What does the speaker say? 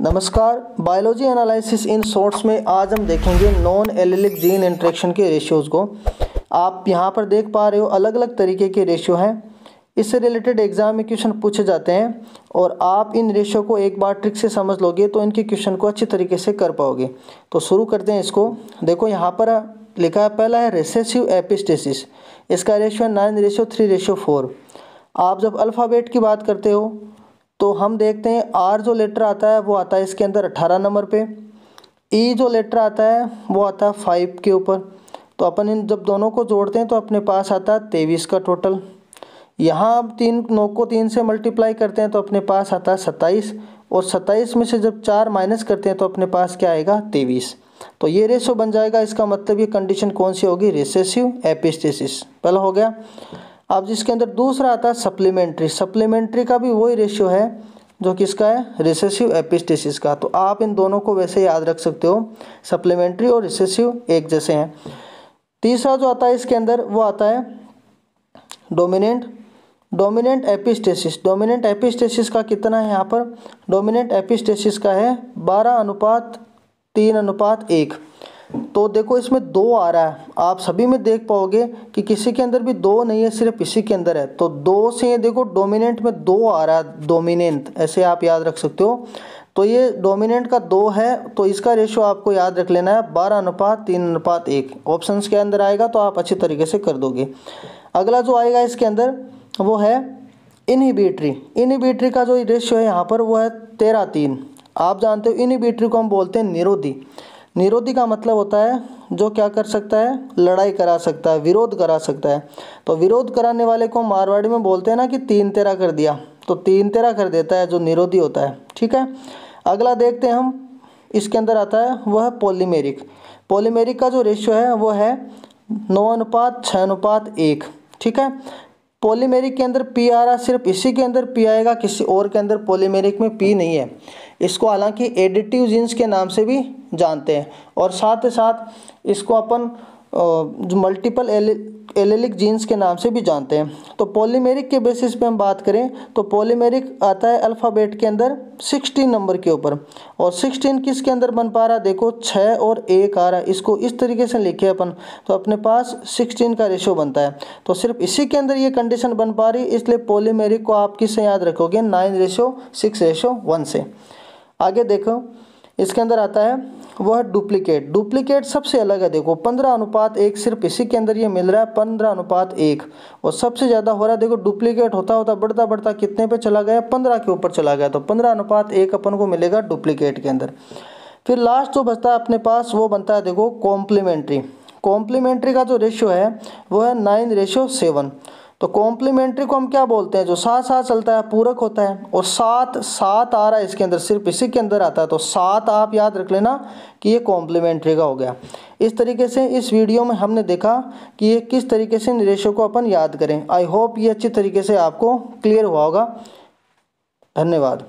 नमस्कार, biology analysis in shorts में आज हम देखेंगे नॉन एलिलिक जीन इंटरेक्शन के रेशियोज़ को। आप यहाँ पर देख पा रहे हो अलग अलग तरीके के रेशियो हैं। इससे रिलेटेड एग्जाम में क्वेश्चन पूछे जाते हैं और आप इन रेशियो को एक बार ट्रिक से समझ लोगे तो इनके क्वेश्चन को अच्छी तरीके से कर पाओगे। तो शुरू करते हैं इसको। देखो यहाँ पर लिखा है, पहला है रिसेसिव एपिस्टेसिस। इसका रेशियो है 9:3:4। आप जब अल्फ़ाबेट की बात करते हो तो हम देखते हैं आर जो लेटर आता है वो आता है इसके अंदर 18 नंबर पे। ई जो लेटर आता है वो आता है 5 के ऊपर। तो अपन इन जब दोनों को जोड़ते हैं तो अपने पास आता है 23 का टोटल। यहाँ अब 9 को 3 से मल्टीप्लाई करते हैं तो अपने पास आता है 27, और 27 में से जब 4 माइनस करते हैं तो अपने पास क्या आएगा 23। तो ये रेशो बन जाएगा। इसका मतलब ये कंडीशन कौन सी होगी, रिसेसिव एपिस्टेसिस। पहला हो गया। अब जिसके अंदर दूसरा आता है सप्लीमेंट्री। सप्लीमेंट्री का भी वही रेशियो है जो किसका है, रिसेसिव एपिस्टेसिस का। तो आप इन दोनों को वैसे याद रख सकते हो, सप्लीमेंट्री और रिसेसिव एक जैसे हैं। तीसरा जो आता है इसके अंदर वो आता है डोमिनेंट एपिस्टेसिस। डोमिनेंट एपिस्टेसिस का कितना है यहाँ पर, डोमिनेंट एपिस्टेसिस का है 12:3:1। तो देखो इसमें 2 आ रहा है। आप सभी में देख पाओगे कि किसी के अंदर भी 2 नहीं है, सिर्फ इसी के अंदर है। तो 2 से देखो डोमिनेंट में 2 आ रहा है, डोमिनेंट ऐसे आप याद रख सकते हो। तो ये डोमिनेंट का 2 है, तो इसका रेशियो आपको याद रख लेना है 12:3:1। ऑप्शंस के अंदर आएगा तो आप अच्छी तरीके से कर दोगे। अगला जो आएगा इसके अंदर वो है इनहिबिटरी। इनहिबिटरी का जो रेशियो है यहाँ पर वो है 13:3। आप जानते हो इनहिबिटरी को हम बोलते हैं निरोधी। निरोधी का मतलब होता है जो क्या कर सकता है, लड़ाई करा सकता है, विरोध करा सकता है। तो विरोध कराने वाले को मारवाड़ी में बोलते हैं ना कि 3-13 कर दिया, तो 3-13 कर देता है जो निरोधी होता है। ठीक है, अगला देखते हैं हम। इसके अंदर आता है वह है पॉलीमेरिक। पॉलीमेरिक का जो रेशियो है वो है 9:6:1। ठीक है, पॉलीमेरिक के अंदर पी आ रहा, सिर्फ इसी के अंदर पी आएगा, किसी और के अंदर पॉलीमेरिक में पी नहीं है। इसको हालांकि एडिटिव जीन्स के नाम से भी जानते हैं, और साथ ही साथ इसको अपन मल्टीपल एलिलिक जीन्स के नाम से भी जानते हैं। तो पॉलीमेरिक के बेसिस पे हम बात करें तो पॉलीमेरिक आता है अल्फ़ाबेट के अंदर 16 नंबर के ऊपर। और 16 किसके अंदर बन पा रहा, देखो 6 और 1 आ रहा है। इसको इस तरीके से लिखे अपन तो अपने पास 16 का रेशो बनता है। तो सिर्फ इसी के अंदर ये कंडीशन बन पा रही, इसलिए पॉलीमेरिक को आप किससे याद रखोगे, 9:6:1 से। आगे देखो इसके अंदर आता है वो है डुप्लीकेट। डुप्लीकेट सबसे अलग है। देखो 15:1, सिर्फ इसी के अंदर ये मिल रहा है 15:1, और सबसे ज़्यादा हो रहा है। देखो डुप्लीकेट होता बढ़ता बढ़ता कितने पे चला गया, 15 के ऊपर चला गया। तो 15:1 अपन को मिलेगा डुप्लीकेट के अंदर। फिर लास्ट जो बचता है अपने पास वो बनता है देखो कॉम्प्लीमेंट्री। कॉम्प्लीमेंट्री का जो रेशियो है वो है 9:7। तो कॉम्प्लीमेंट्री को हम क्या बोलते हैं, जो साथ साथ चलता है, पूरक होता है। और 7 आ रहा है इसके अंदर, सिर्फ इसी के अंदर आता है। तो 7 आप याद रख लेना कि ये कॉम्प्लीमेंट्री का हो गया। इस तरीके से इस वीडियो में हमने देखा कि ये किस तरीके से इन रेशियो को अपन याद करें। आई होप ये अच्छी तरीके से आपको क्लियर हुआ होगा। धन्यवाद।